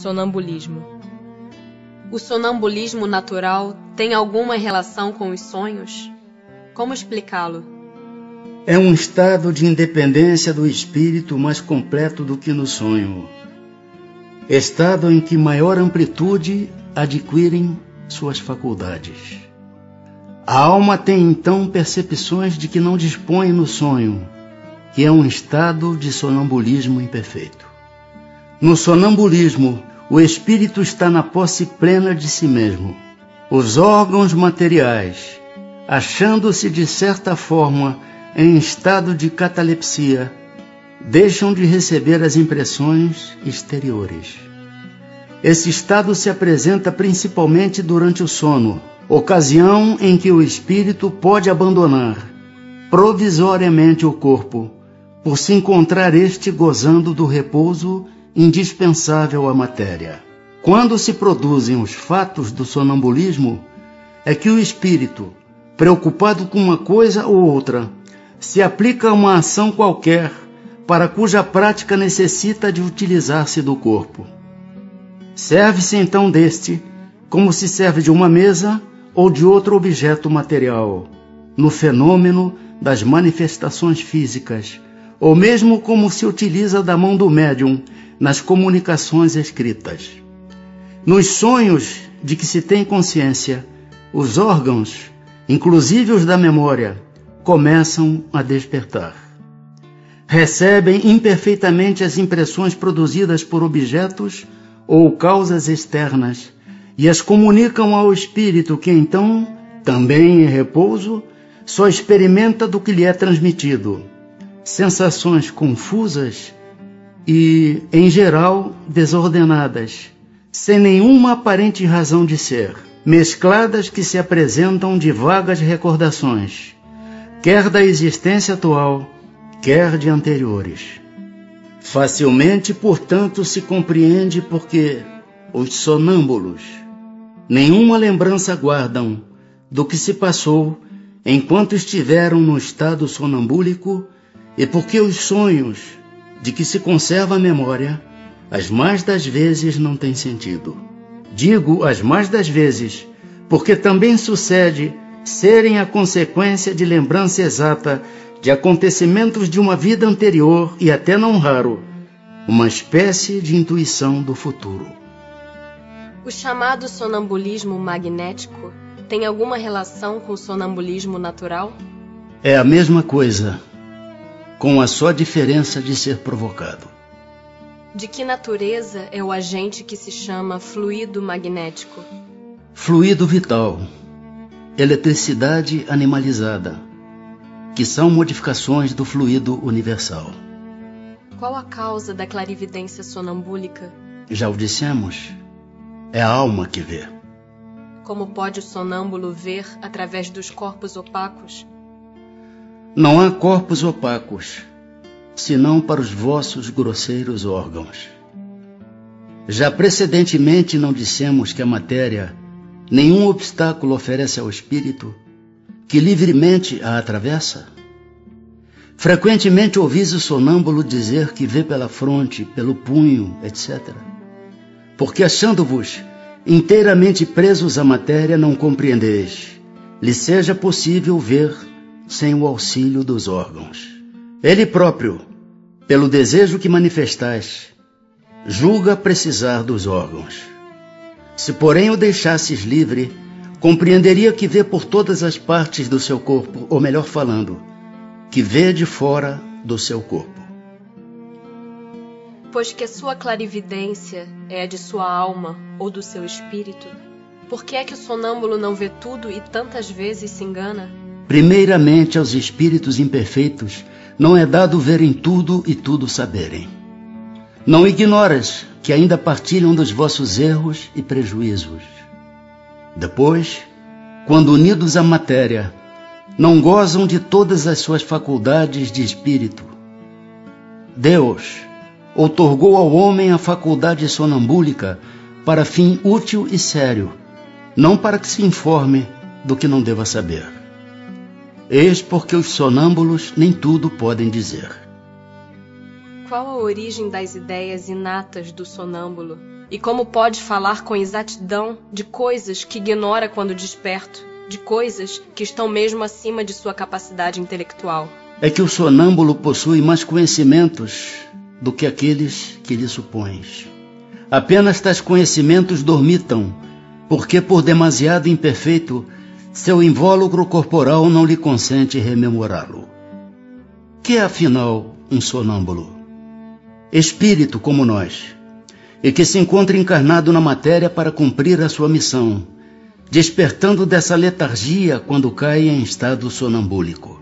Sonambulismo. O sonambulismo natural tem alguma relação com os sonhos? Como explicá-lo? É um estado de independência do espírito mais completo do que no sonho. Estado em que maior amplitude adquirem suas faculdades. A alma tem então percepções de que não dispõe no sonho, que é um estado de sonambulismo imperfeito. No sonambulismo, o espírito está na posse plena de si mesmo. Os órgãos materiais, achando-se de certa forma em estado de catalepsia, deixam de receber as impressões exteriores. Esse estado se apresenta principalmente durante o sono, ocasião em que o espírito pode abandonar provisoriamente o corpo, por se encontrar este gozando do repouso indispensável à matéria. Quando se produzem os fatos do sonambulismo, é que o espírito, preocupado com uma coisa ou outra, se aplica a uma ação qualquer, para cuja prática necessita de utilizar-se do corpo. Serve-se então deste, como se serve de uma mesa ou de outro objeto material, no fenômeno das manifestações físicas, ou mesmo como se utiliza da mão do médium nas comunicações escritas. Nos sonhos de que se tem consciência, os órgãos, inclusive os da memória, começam a despertar. Recebem imperfeitamente as impressões produzidas por objetos ou causas externas e as comunicam ao espírito que então, também em repouso, só experimenta do que lhe é transmitido. Sensações confusas e, em geral, desordenadas, sem nenhuma aparente razão de ser, mescladas que se apresentam de vagas recordações, quer da existência atual, quer de anteriores. Facilmente, portanto, se compreende porque os sonâmbulos nenhuma lembrança guardam do que se passou enquanto estiveram no estado sonambúlico e porque os sonhos de que se conserva a memória, as mais das vezes não têm sentido. Digo as mais das vezes, porque também sucede serem a consequência de lembrança exata de acontecimentos de uma vida anterior e até não raro, uma espécie de intuição do futuro. O chamado sonambulismo magnético tem alguma relação com o sonambulismo natural? É a mesma coisa, com a só diferença de ser provocado. De que natureza é o agente que se chama fluido magnético? Fluido vital, eletricidade animalizada, que são modificações do fluido universal. Qual a causa da clarividência sonambúlica? Já o dissemos, é a alma que vê. Como pode o sonâmbulo ver através dos corpos opacos? Não há corpos opacos, senão para os vossos grosseiros órgãos. Já precedentemente não dissemos que a matéria nenhum obstáculo oferece ao espírito, que livremente a atravessa? Frequentemente ouvis o sonâmbulo dizer que vê pela fronte, pelo punho, etc. Porque achando-vos inteiramente presos à matéria, não compreendeis, lhe seja possível ver sem o auxílio dos órgãos. Ele próprio, pelo desejo que manifestais, julga precisar dos órgãos. Se porém o deixasses livre, compreenderia que vê por todas as partes do seu corpo, ou melhor falando, que vê de fora do seu corpo. Pois que a sua clarividência é a de sua alma ou do seu espírito, por que é que o sonâmbulo não vê tudo e tantas vezes se engana? Primeiramente, aos espíritos imperfeitos não é dado verem tudo e tudo saberem. Não ignoras que ainda partilham dos vossos erros e prejuízos. Depois, quando unidos à matéria, não gozam de todas as suas faculdades de espírito. Deus outorgou ao homem a faculdade sonambúlica para fim útil e sério, não para que se informe do que não deva saber. Eis porque os sonâmbulos nem tudo podem dizer. Qual a origem das ideias inatas do sonâmbulo? E como pode falar com exatidão de coisas que ignora quando desperto, de coisas que estão mesmo acima de sua capacidade intelectual? É que o sonâmbulo possui mais conhecimentos do que aqueles que lhe supões. Apenas tais conhecimentos dormitam, porque por demasiado imperfeito, seu invólucro corporal não lhe consente rememorá-lo. Que é, afinal, um sonâmbulo? Espírito como nós, e que se encontra encarnado na matéria para cumprir a sua missão, despertando dessa letargia quando cai em estado sonambúlico.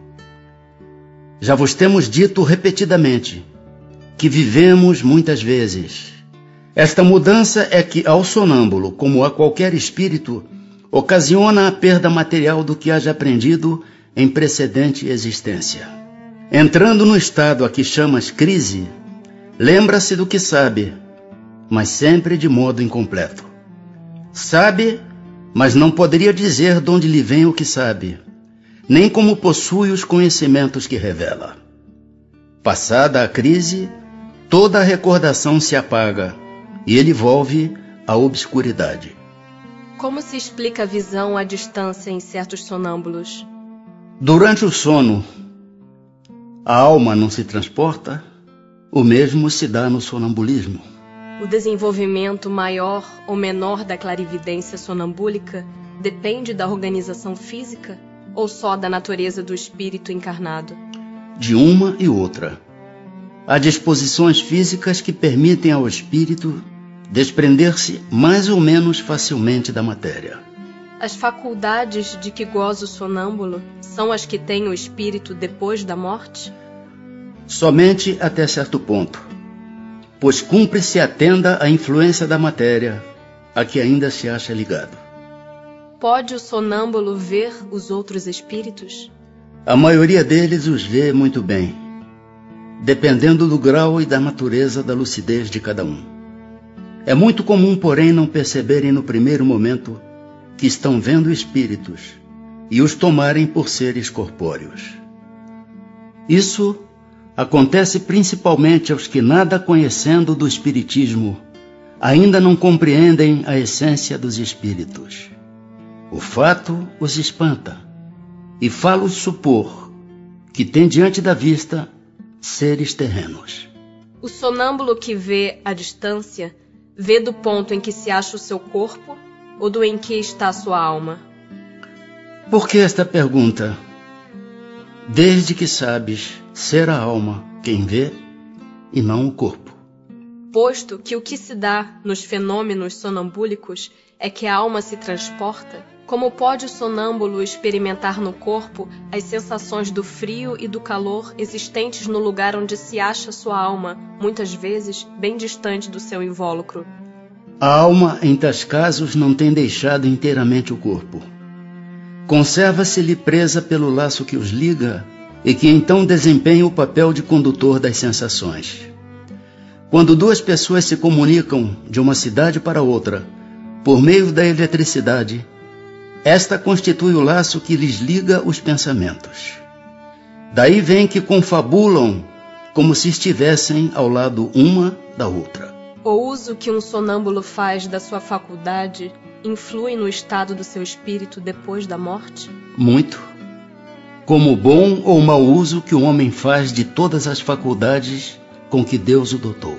Já vos temos dito repetidamente que vivemos muitas vezes. Esta mudança é que ao sonâmbulo, como a qualquer espírito, ocasiona a perda material do que haja aprendido em precedente existência. Entrando no estado a que chamas crise, lembra-se do que sabe, mas sempre de modo incompleto. Sabe, mas não poderia dizer de onde lhe vem o que sabe, nem como possui os conhecimentos que revela. Passada a crise, toda a recordação se apaga e ele volve à obscuridade. Como se explica a visão à distância em certos sonâmbulos? Durante o sono, a alma não se transporta? O mesmo se dá no sonambulismo. O desenvolvimento maior ou menor da clarividência sonambúlica depende da organização física ou só da natureza do espírito encarnado? De uma e outra. Há disposições físicas que permitem ao espírito desprender-se mais ou menos facilmente da matéria. As faculdades de que goza o sonâmbulo são as que tem o espírito depois da morte? Somente até certo ponto, pois cumpre-se atenda à influência da matéria, a que ainda se acha ligado. Pode o sonâmbulo ver os outros espíritos? A maioria deles os vê muito bem, dependendo do grau e da natureza da lucidez de cada um. É muito comum, porém, não perceberem no primeiro momento que estão vendo espíritos e os tomarem por seres corpóreos. Isso acontece principalmente aos que, nada conhecendo do espiritismo, ainda não compreendem a essência dos espíritos. O fato os espanta e fá-los supor que tem diante da vista seres terrenos. O sonâmbulo que vê à distância vê do ponto em que se acha o seu corpo ou do em que está a sua alma? Por que esta pergunta? Desde que sabes ser a alma quem vê e não o corpo. Posto que o que se dá nos fenômenos sonambúlicos é que a alma se transporta, como pode o sonâmbulo experimentar no corpo as sensações do frio e do calor existentes no lugar onde se acha sua alma, muitas vezes bem distante do seu invólucro? A alma, em tais casos, não tem deixado inteiramente o corpo. Conserva-se-lhe presa pelo laço que os liga e que então desempenha o papel de condutor das sensações. Quando duas pessoas se comunicam de uma cidade para outra por meio da eletricidade, esta constitui o laço que lhes liga os pensamentos. Daí vem que confabulam como se estivessem ao lado uma da outra. O uso que um sonâmbulo faz da sua faculdade influi no estado do seu espírito depois da morte? Muito. Como o bom ou mau uso que o homem faz de todas as faculdades com que Deus o dotou.